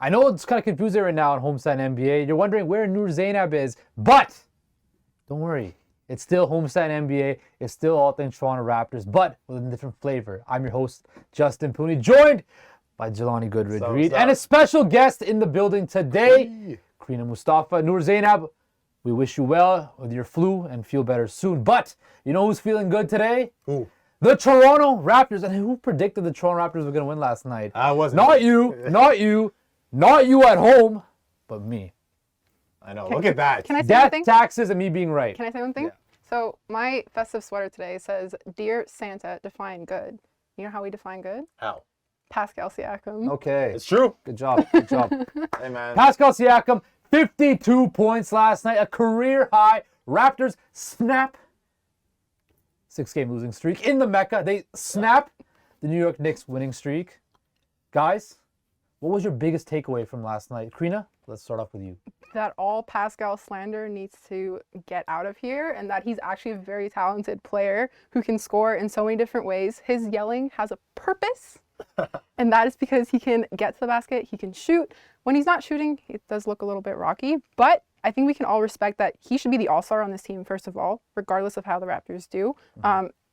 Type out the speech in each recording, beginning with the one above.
I know it's kind of confusing right now on Homestand NBA. You're wondering where Noor Zainab is, but don't worry. It's still Homestand NBA. It's still all things Toronto Raptors, but with a different flavor. I'm your host, Justin Pooney, joined by Jelani Goodridge-Reed, and a special guest in the building today, Karina Mustafa. Noor Zainab, we wish you well with your flu and feel better soon. But you know who's feeling good today? Who? The Toronto Raptors. And who predicted the Toronto Raptors were going to win last night? I wasn't. Not you at home, but me. I know. Look at that. Can I say Death, one thing? taxes, and me being right. Can I say one thing? Yeah. So my festive sweater today says, "Dear Santa, define good." You know how we define good? How? Pascal Siakam. Okay. It's true. Good job. Good job. Hey, man. Pascal Siakam, 52 points last night, a career high. Raptors snap 6-game losing streak in the Mecca. They snap the New York Knicks winning streak. Guys, what was your biggest takeaway from last night? Karina, let's start off with you. That all Pascal slander needs to get out of here, and that he's actually a very talented player who can score in so many different ways. His yelling has a purpose, and that is because he can get to the basket, he can shoot. When he's not shooting, it does look a little bit rocky, but I think we can all respect that he should be the all-star on this team, first of all, regardless of how the Raptors do.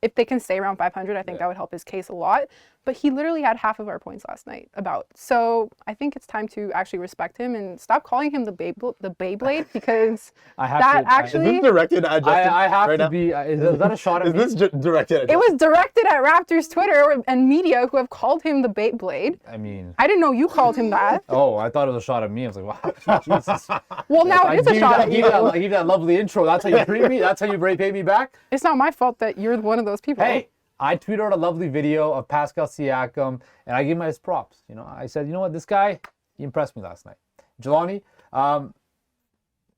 If they can stay around 500, I think that would help his case a lot. But he literally had half of our points last night, about. So I think it's time to actually respect him and stop calling him the Beyblade, because Is this directed at Justin? I have right to now? be. Is that a shot at me? Is this directed at it Justin? was directed at Raptors Twitter and media who have called him the Beyblade. I mean, I didn't know you called him that. oh, I thought it was a shot at me. I was like, wow, Jesus. Well, now it is a shot at you. I gave that lovely intro. That's how you treat me? That's how you pay me back? It's not my fault that you're one of those people. Hey, I tweeted out a lovely video of Pascal Siakam, and I gave him his props. You know, I said, you know what, this guy, he impressed me last night. Jelani,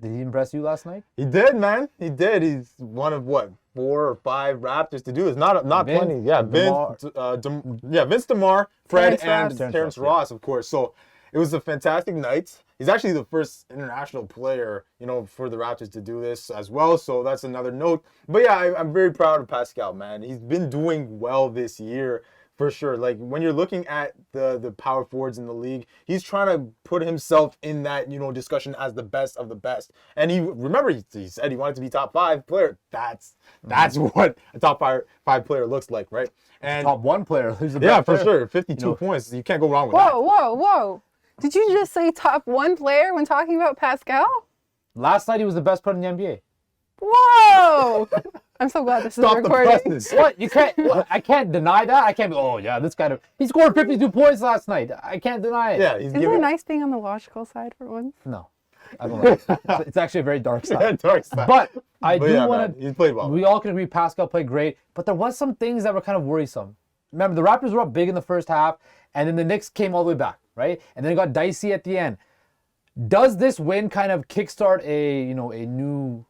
did he impress you last night? He did, man. He did. He's one of, 4 or 5 Raptors to do this. Not Vince, plenty. Yeah, Vince DeMar, Fred, Terrence and Ross. Terrence Ross, of course. So it was a fantastic night. He's actually the first international player, for the Raptors to do this as well. So that's another note. But yeah, I'm very proud of Pascal, man. He's been doing well this year for sure. Like when you're looking at the power forwards in the league, he's trying to put himself in that, discussion as the best of the best. And he said he wanted to be top 5 player. That's what a top 5 player looks like, right? And Top 1 player. Who's the yeah, best for player? sure. 52 points. You can't go wrong with that. Whoa. Did you just say top 1 player when talking about Pascal? Last night he was the best player in the NBA. Whoa! I'm so glad this is Stop the recording. presses. What? You can't. I can't deny that. I can't be. Oh yeah, this guy. He scored 52 points last night. I can't deny it. Yeah, he's Isn't giving it nice being on the logical side for once? No, I don't like it. It's actually a very dark side. dark side. But I But do yeah, want man, he played well. We all can agree Pascal played great, but there was some things that were kind of worrisome. Remember, the Raptors were up big in the first half, and then the Knicks came all the way back, right? And then it got dicey at the end. Does this win kind of kickstart a new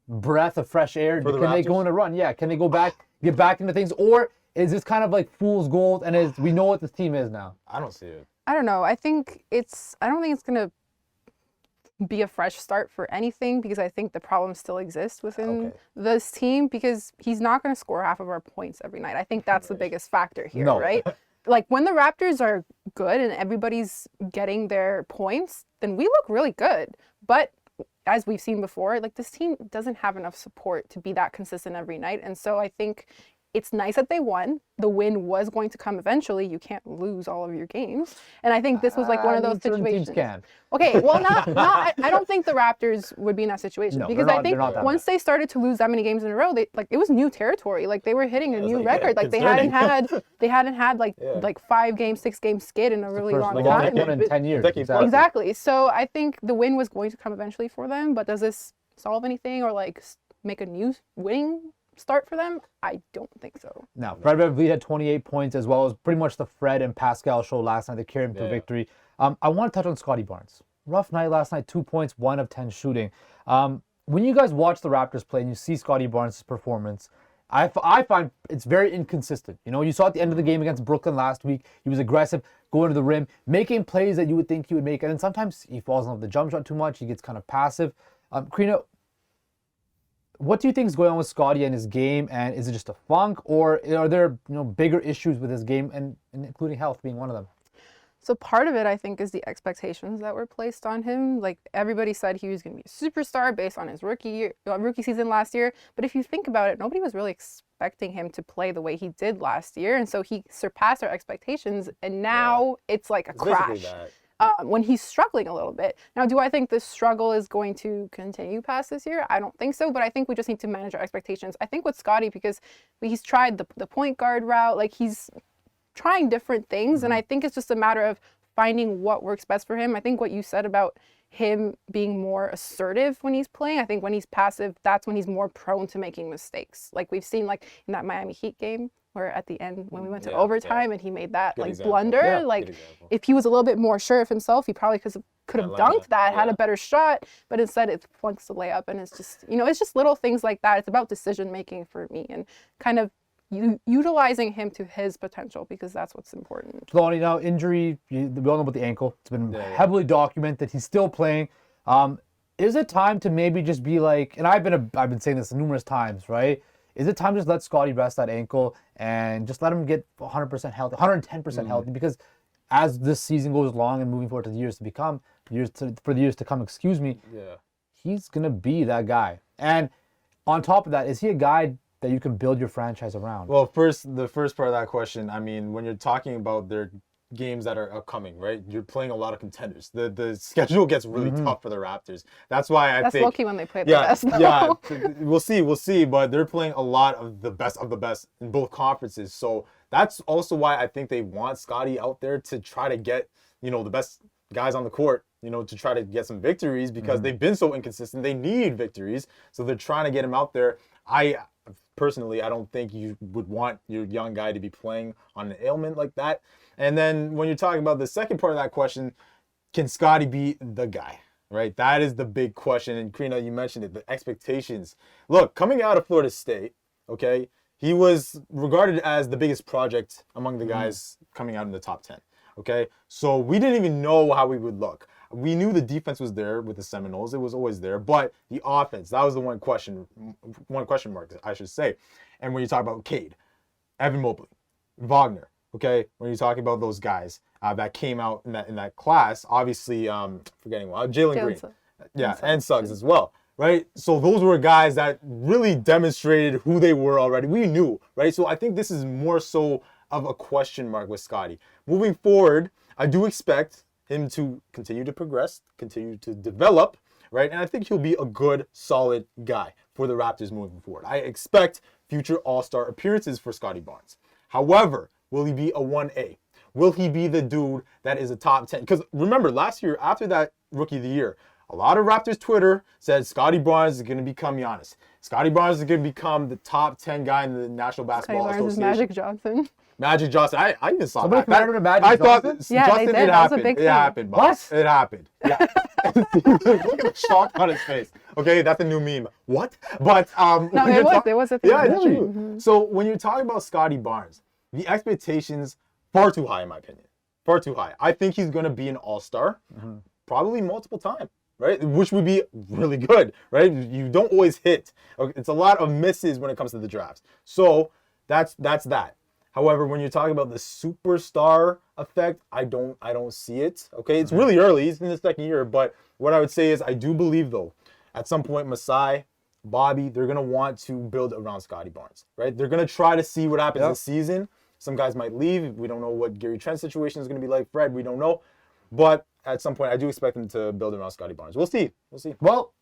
breath of fresh air? For the Can they Raptors? go on a run? Yeah. Can they get back into things, or is this kind of like fool's gold? And we know what this team is now. I don't see it. I don't know. I don't think it's gonna be a fresh start for anything, because I think the problems still exist within this team, because he's not going to score half of our points every night. I think that's the biggest factor here, No. right? Like when the Raptors are good and everybody's getting their points, then we look really good. But as we've seen before, like this team doesn't have enough support to be that consistent every night. And so I think it's nice that they won. The win was going to come eventually. You can't lose all of your games. And I think this was like one of those Certain situations. teams can. Okay, well, I don't think the Raptors would be in that situation, No, because they're I not- think they're not that once they started to lose that many games in a row, it was new territory. Like they were hitting a new record. Like they hadn't had like 5-game, 6-game skid in a really First long one time. in 10 years. Decade plus. Exactly. So I think the win was going to come eventually for them, but does this solve anything or like make a new winning start for them? I don't think so. Now, Fred VanVleet had 28 points, as well as pretty much the Fred and Pascal show last night that carried him to victory. I want to touch on Scottie Barnes. Rough night last night, 2 points, 1 of 10 shooting. When you guys watch the Raptors play and you see Scottie Barnes' performance, I find it's very inconsistent. You saw at the end of the game against Brooklyn last week, he was aggressive, going to the rim, making plays that you would think he would make. And then sometimes he falls in love with the jump shot too much. He gets kind of passive. Karina, what do you think is going on with Scottie and his game? And is it just a funk, or are there bigger issues with his game, and including health being one of them? So part of it, I think, is the expectations that were placed on him. Like everybody said he was going to be a superstar based on his rookie season last year. But if you think about it, nobody was really expecting him to play the way he did last year. And so he surpassed our expectations. And now it's like a crash when he's struggling a little bit. Now, do I think this struggle is going to continue past this year? I don't think so. But I think we just need to manage our expectations. I think with Scottie, because he's tried the point guard route, like he's trying different things, and I think it's just a matter of finding what works best for him. I think what you said about him being more assertive when he's playing, I think when he's passive, that's when he's more prone to making mistakes. Like we've seen like in that Miami Heat game where at the end when we went to overtime and he made that blunder, like if he was a little bit more sure of himself, he probably could have dunked that, had a better shot, but instead it flunks the layup, and it's just, it's just little things like that. It's about decision making for me and kind of utilizing him to his potential, because that's what's important. Lonnie, now injury, we all know about the ankle. It's been heavily documented. He's still playing. Is it time to maybe just be like, and I've been saying this numerous times, right? Is it time to just let Scottie rest that ankle and just let him get 100% healthy, 110% healthy? Because as this season goes along and moving forward to the years to come, he's gonna be that guy. And on top of that, is he a guy that you can build your franchise around? Well, the first part of that question, I mean, when you're talking about their games that are upcoming, right? You're playing a lot of contenders. The schedule gets really tough for the Raptors. That's why I think... That's lucky when they play the best, though. Yeah, we'll see, but they're playing a lot of the best in both conferences. So that's also why I think they want Scottie out there to try to get, the best guys on the court, to try to get some victories, because they've been so inconsistent. They need victories. So they're trying to get him out there. Personally, I don't think you would want your young guy to be playing on an ailment like that. And then when you're talking about the second part of that question, can Scottie be the guy, right? That is the big question. And Karina, you mentioned it, the expectations. Look, coming out of Florida State, okay, he was regarded as the biggest project among the guys coming out in the top 10, okay? So we didn't even know how we would look. We knew the defense was there with the Seminoles. It was always there. But the offense, that was the one question mark, I should say. And when you talk about Cade, Evan Mobley, Wagner, okay, when you're talking about those guys that came out in that class, obviously, forgetting one, Jalen Green. And Suggs as well, right? So those were guys that really demonstrated who they were already. We knew, right? So I think this is more so of a question mark with Scottie. Moving forward, I do expect him to continue to progress, continue to develop, right? And I think he'll be a good, solid guy for the Raptors moving forward. I expect future All-Star appearances for Scottie Barnes. However, will he be a 1A? Will he be the dude that is a top 10? Because remember, last year, after that Rookie of the Year, a lot of Raptors Twitter said Scottie Barnes is going to become Giannis. Scottie Barnes is going to become the top 10 guy in the National Basketball Association. Magic Johnson. Magic Johnson. I even saw Somebody that. I thought Justin, it happened. It happened. What? It happened. Yeah. Look at the shock on his face. Okay, that's a new meme. What? But no, it was a thing. Yeah, it's true. So when you're talking about Scottie Barnes, the expectations far too high in my opinion. Far too high. I think he's gonna be an all-star, probably multiple times. Right, which would be really good. Right, you don't always hit. Okay? It's a lot of misses when it comes to the drafts. So that's that. However, when you're talking about the superstar effect, I don't see it. Okay, it's really early. He's in the second year, but what I would say is I do believe though, at some point, Masai, Bobby, they're gonna want to build around Scottie Barnes. Right, they're gonna try to see what happens this season. Some guys might leave. We don't know what Gary Trent's situation is gonna be like. Fred, we don't know, but at some point, I do expect them to build around Scottie Barnes. We'll see. Well,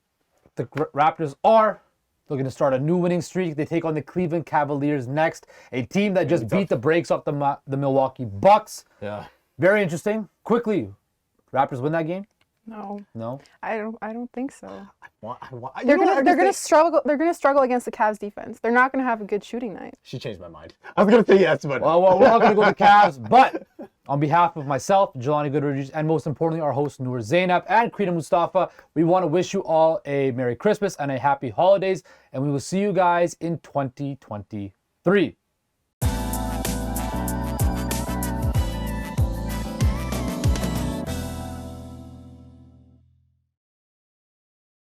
the Raptors are looking to start a new winning streak. They take on the Cleveland Cavaliers next, a team that just beat the brakes off the Milwaukee Bucks. Yeah. Very interesting. Quickly, Raptors win that game? No. I don't think so. They're gonna struggle. They're gonna struggle against the Cavs defense. They're not gonna have a good shooting night. She changed my mind. I was gonna say yes, but well, we're all gonna go to Cavs. But on behalf of myself, Jelani Goodridge, and most importantly, our host Noor Zainab and Krita Mustafa, we want to wish you all a Merry Christmas and a Happy Holidays, and we will see you guys in 2023.